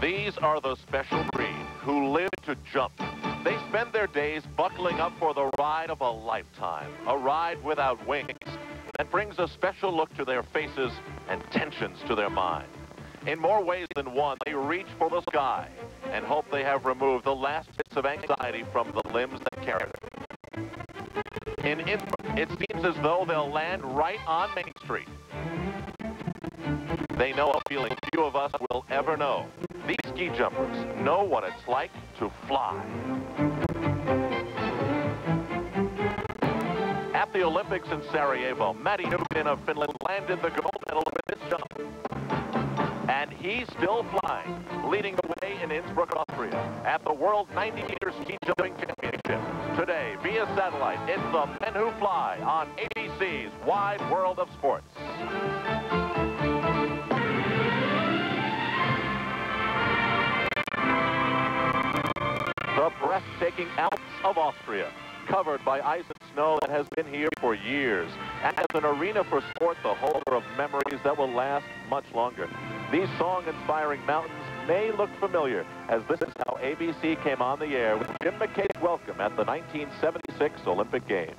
These are the special breed who live to jump. They spend their days buckling up for the ride of a lifetime, a ride without wings that brings a special look to their faces and tensions to their mind. In more ways than one, they reach for the sky and hope they have removed the last bits of anxiety from the limbs that carry them. In Innsbruck, it seems as though they'll land right on Main Street. They know a feeling few of us will ever know. These ski jumpers know what it's like to fly. At the Olympics in Sarajevo, Matti of Finland landed the gold medal with this jump. And he's still flying, leading the way in Innsbruck, Austria, at the World 90-meter Ski Jumping Championship. Today, via satellite, it's the Men Who Fly on ABC's Wide World of Sports. The breathtaking Alps of Austria, covered by ice and snow that has been here for years, and as an arena for sport, the holder of memories that will last much longer. These song-inspiring mountains may look familiar, as this is how ABC came on the air with Jim McKay's welcome at the 1976 Olympic Games.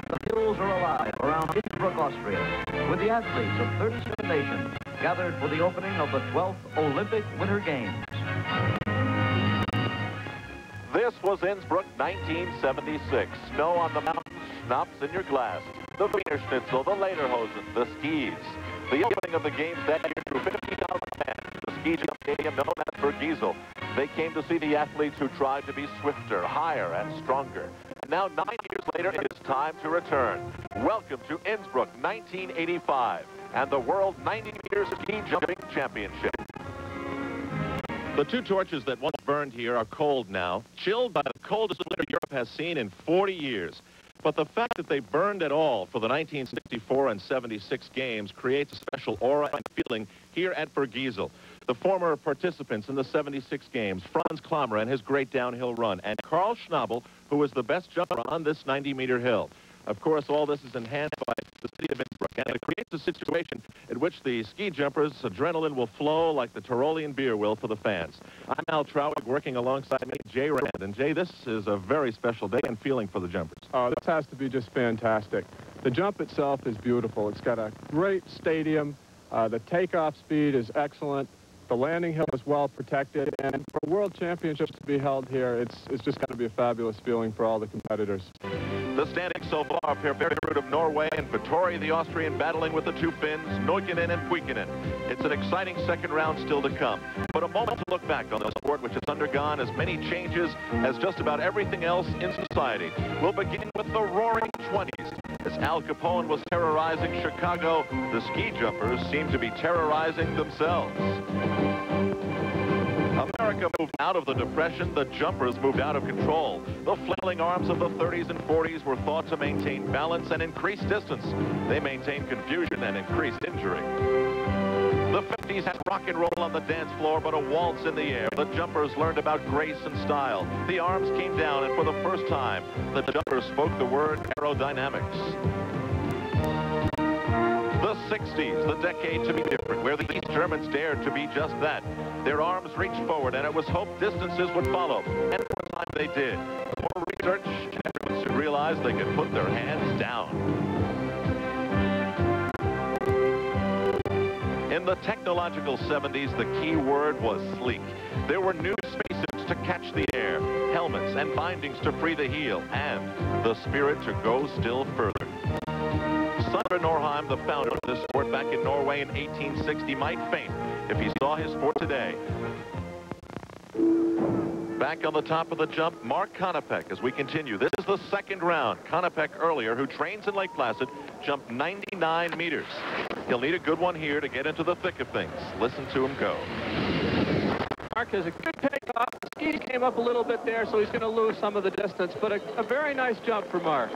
The hills are alive around Innsbruck, Austria, with the athletes of 37 nations gathered for the opening of the 12th Olympic Winter Games. This was Innsbruck 1976. Snow on the mountains, schnapps in your glass, the Wiener Schnitzel, the Lederhosen, the skis. The opening of the games that year drew 50,000 fans. The ski jump stadium known as Bergerud. They came to see the athletes who tried to be swifter, higher, and stronger. And now, 9 years later, it is time to return. Welcome to Innsbruck 1985 and the World 90-meter Ski Jumping Championship. The two torches that once burned here are cold now, chilled by the coldest winter Europe has seen in 40 years. But the fact that they burned at all for the 1964 and 76 games creates a special aura and feeling here at Bergerud. The former participants in the 76 games, Franz Klammer and his great downhill run, and Karl Schnabel, who was the best jumper on this 90-meter hill. Of course, all this is enhanced by the city of Innsbruck, and it creates a situation in which the ski jumpers' adrenaline will flow like the Tyrolean beer will for the fans. I'm Al Trautwig, working alongside me, Jay Rand. And Jay, this is a very special day and feeling for the jumpers. Oh, this has to be just fantastic. The jump itself is beautiful. It's got a great stadium. The takeoff speed is excellent. The landing hill is well protected, and for World Championships to be held here, it's just going to be a fabulous feeling for all the competitors. The standings so far, Bergerud of Norway and Vittori the Austrian battling with the two Finns, Nykaenen and Puikonen. It's an exciting second round still to come. But a moment to look back on the sport which has undergone as many changes as just about everything else in society. We'll begin with the Roaring 20s. As Al Capone was terrorizing Chicago, the ski jumpers seem to be terrorizing themselves. America moved out of the Depression, the jumpers moved out of control. The flailing arms of the 30s and 40s were thought to maintain balance and increase distance. They maintained confusion and increased injury. The 50s had rock and roll on the dance floor, but a waltz in the air. The jumpers learned about grace and style. The arms came down, and for the first time, the jumpers spoke the word aerodynamics. The 60s, the decade to be different, where the East Germans dared to be just that. Their arms reached forward, and it was hoped distances would follow. And for a time they did. More research, and everyone soon realized they could put their hands down. In the technological 70s, the key word was sleek. There were new spacesuits to catch the air, helmets and bindings to free the heel, and the spirit to go still further. Sondre Norheim, the founder of this sport back in Norway in 1860, might faint if he saw his sport today. Back on the top of the jump, Mark Konopek as we continue. This is the second round. Konopek earlier, who trains in Lake Placid, jumped 99 meters. He'll need a good one here to get into the thick of things. Listen to him go. Mark has a good takeoff. The skis came up a little bit there, so he's going to lose some of the distance, but a very nice jump for Mark.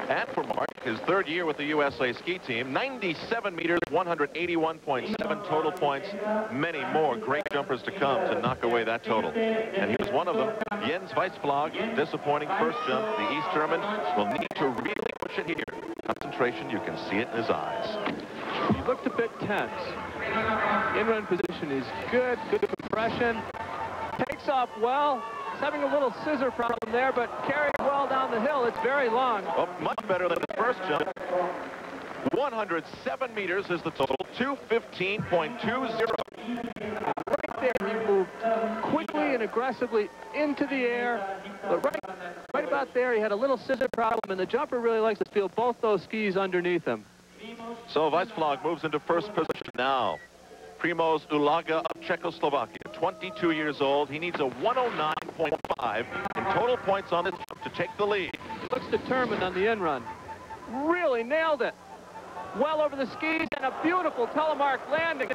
And for Mark, his third year with the USA ski team, 97 meters, 181.7 total points. Many more great jumpers to come to knock away that total. And he was one of them. Jens Weissflog, disappointing first jump. The East German will need to really push it here. Concentration, you can see it in his eyes. He looked a bit tense. In-run position is good compression. Takes off well. He's having a little scissor problem there, but carried well down the hill. It's very long. Oh, much better than his first jump. 107 meters is the total, 2:15.20. Right there, he moved quickly and aggressively into the air. But right about there, he had a little scissor problem, and the jumper really likes to feel both those skis underneath him. So Weissflog moves into first position now. Primoz Ulaga of Czechoslovakia, 22 years old. He needs a 109.5 in total points on this jump to take the lead. He looks determined on the in-run. Really nailed it. Well over the skis and a beautiful telemark landing.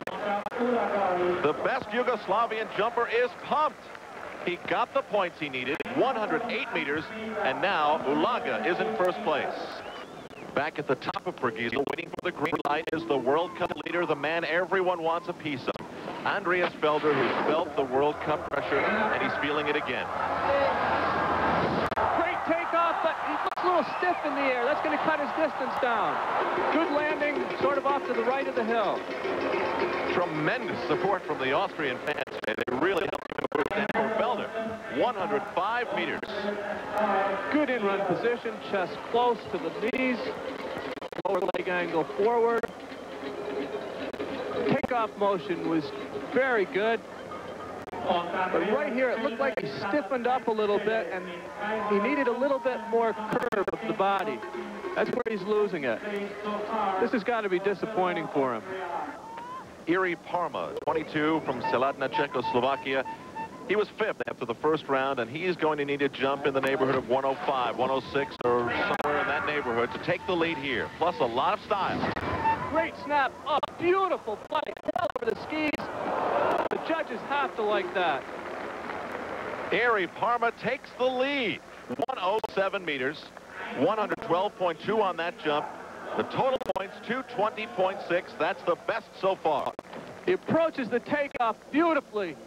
The best Yugoslavian jumper is pumped. He got the points he needed, 108 meters, and now Ulaga is in first place. Back at the top of Bergerud, waiting for the green light, is the World Cup leader, the man everyone wants a piece of. Andreas Felder, who's felt the World Cup pressure, and he's feeling it again. Great takeoff, but he looks a little stiff in the air. That's going to cut his distance down. Good landing, sort of off to the right of the hill. Tremendous support from the Austrian fans today. They really helped him understand for Felder. 105 meters. Good in-run position, chest close to the knees. Lower leg angle forward. Takeoff motion was very good. But right here, it looked like he stiffened up a little bit, and he needed a little bit more curve of the body. That's where he's losing it. This has got to be disappointing for him. Jari Parma, 22, from Seladna, Czechoslovakia. He was fifth after the first round, and he's going to need a jump in the neighborhood of 105, 106, or somewhere in that neighborhood to take the lead here. Plus a lot of style. Great snap. Oh, beautiful play. Well over the skis. The judges have to like that. Jari Parma takes the lead. 107 meters, 112.2 on that jump. The total points, 220.6. That's the best so far. He approaches the takeoff beautifully.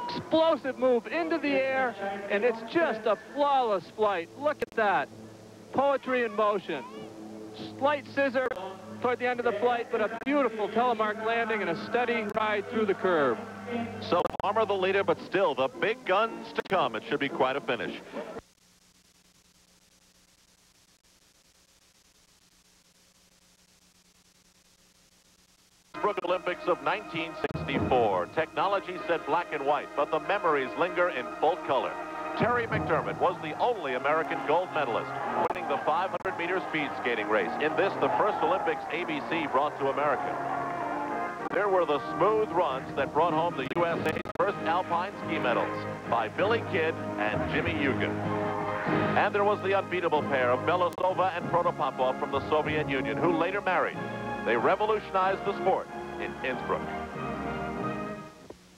Explosive move into the air, and it's just a flawless flight. Look at that. Poetry in motion. Slight scissor toward the end of the flight, but a beautiful telemark landing and a steady ride through the curve. So Parma the leader, but still the big guns to come. It should be quite a finish. Innsbruck Olympics of 1964. Technology said black and white, but the memories linger in full color. Terry McDermott was the only American gold medalist, winning the 500-meter speed skating race. In this, the first Olympics ABC brought to America. There were the smooth runs that brought home the USA's first alpine ski medals by Billy Kidd and Jimmy Yugen. And there was the unbeatable pair of Belousova and Protopopov from the Soviet Union, who later married. They revolutionized the sport in Innsbruck.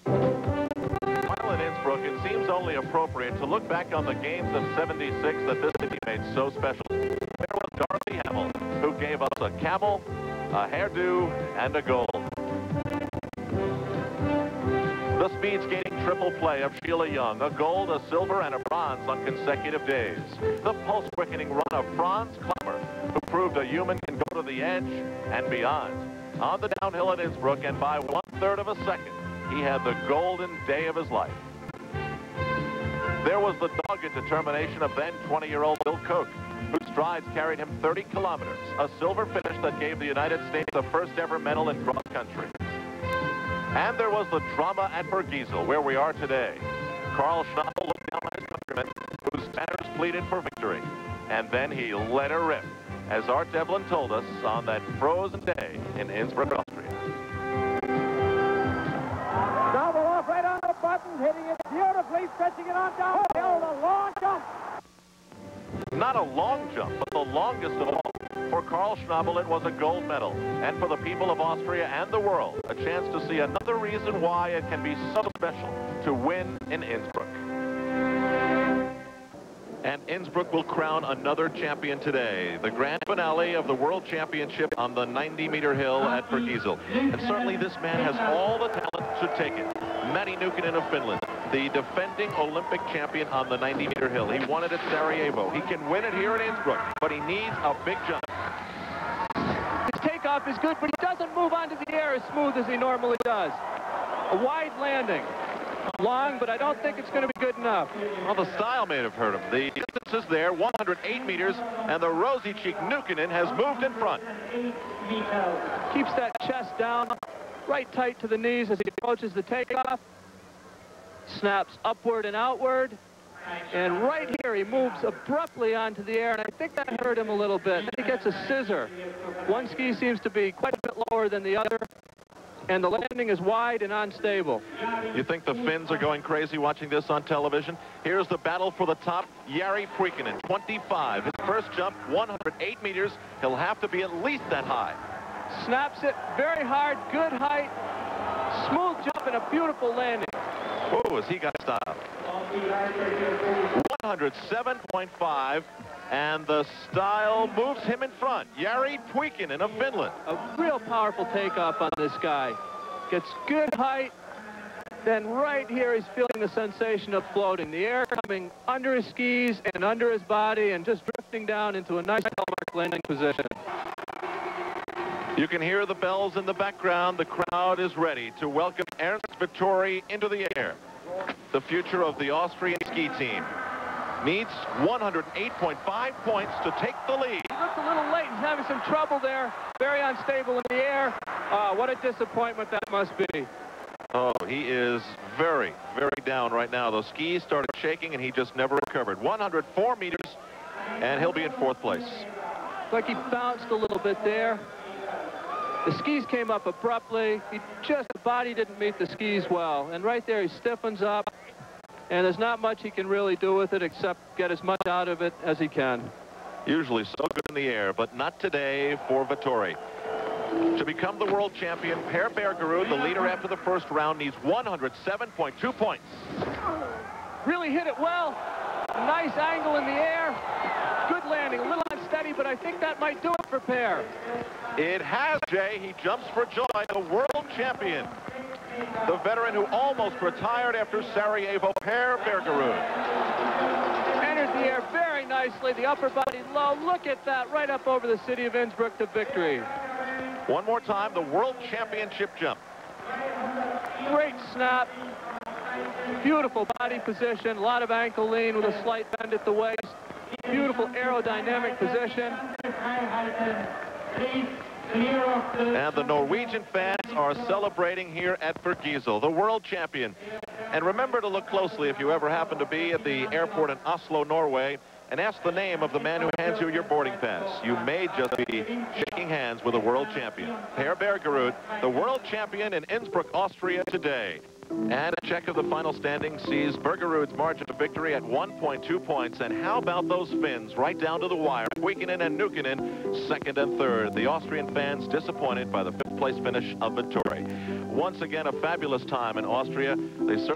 While in Innsbruck, it seems only appropriate to look back on the games of '76 that this city made so special. There was Dorothy Hamill, who gave us a camel, a hairdo, and a gold. The speed skating triple play of Sheila Young, a gold, a silver, and a bronze on consecutive days. The pulse-quickening run of Franz Klammer, who proved a human can go to the edge and beyond. On the downhill at Innsbruck, and by 1/3 of a second, he had the golden day of his life. There was the dogged determination of then 20-year-old Bill Koch, whose strides carried him 30 kilometers, a silver finish that gave the United States the first ever medal in cross country. And there was the drama at Bergerud, where we are today. Karl Schnabel looked down on his countrymen, whose banners pleaded for victory. And then he let her rip, as Art Devlin told us on that frozen day in Innsbruck, Austria. Schnabel off right on the button, hitting it beautifully, stretching it on downhill, a long jump. Not a long jump, but the longest of all. For Karl Schnabel, it was a gold medal. And for the people of Austria and the world, a chance to see another reason why it can be so special to win in Innsbruck. And Innsbruck will crown another champion today. The grand finale of the World Championship on the 90-meter hill at Bergerud. And certainly this man has all the talent to take it. Matti Nykaenen of Finland, the defending Olympic champion on the 90-meter hill. He won it at Sarajevo. He can win it here at Innsbruck, but he needs a big jump. His takeoff is is good, but he doesn't move onto the air as smooth as he normally does. A wide landing. Long, but I don't think it's going to be good enough. Well, the style may have hurt him. The distance is there, 108 meters, and the rosy-cheeked Nykaenen has moved in front. Keeps that chest down, right tight to the knees as he approaches the takeoff. Snaps upward and outward. And right here, he moves abruptly onto the air, and I think that hurt him a little bit. Then he gets a scissor. One ski seems to be quite a bit lower than the other, and the landing is wide and unstable. You think the Finns are going crazy watching this on television? Here's the battle for the top. Jari Puikonen, 25. His first jump, 108 meters. He'll have to be at least that high. Snaps it very hard, good height, smooth jump, and a beautiful landing. Oh, has he got style? 107.5, and the style moves him in front. Jari Puikonen of Finland. A real powerful takeoff on this guy. Gets good height, then right here he's feeling the sensation of floating. The air coming under his skis and under his body and just drifting down into a nice telemark landing position. You can hear the bells in the background. The crowd is ready to welcome Ernst Vettori into the air. The future of the Austrian ski team needs 108.5 points to take the lead. He looks a little late. He's having some trouble there. Very unstable in the air. What a disappointment that must be. Oh, he is very, very down right now. Those skis started shaking, and he just never recovered. 104 meters, and he'll be in fourth place. Looks like he bounced a little bit there. The skis came up abruptly. The body didn't meet the skis well. And right there, he stiffens up. And there's not much he can really do with it except get as much out of it as he can. Usually so good in the air, but not today for Vettori. To become the world champion, Per Bergerud, the leader after the first round, needs 107.2 points. Really hit it well. Nice angle in the air. Good landing. A little unsteady, but I think that might do it for Per. It has, Jay. He jumps for joy, the world champion. The veteran who almost retired after Sarajevo, Per Bergerud. Enters the air very nicely. The upper body low. Look at that. Right up over the city of Innsbruck to victory. One more time, the world championship jump. Great snap. Beautiful body position. A lot of ankle lean with a slight bend at the waist. Beautiful aerodynamic position. And the Norwegian fans are celebrating here at Bergerud, the world champion. And remember to look closely if you ever happen to be at the airport in Oslo, Norway, and ask the name of the man who hands you your boarding pass. You may just be shaking hands with a world champion. Per Bergerud, the world champion in Innsbruck, Austria today. And a check of the final standings sees Bergerud's margin of victory at 1.2 points. And how about those Finns right down to the wire? Puikonen and Nykaenen, second and third. The Austrian fans disappointed by the fifth-place finish of Vettori. Once again, a fabulous time in Austria. They certainly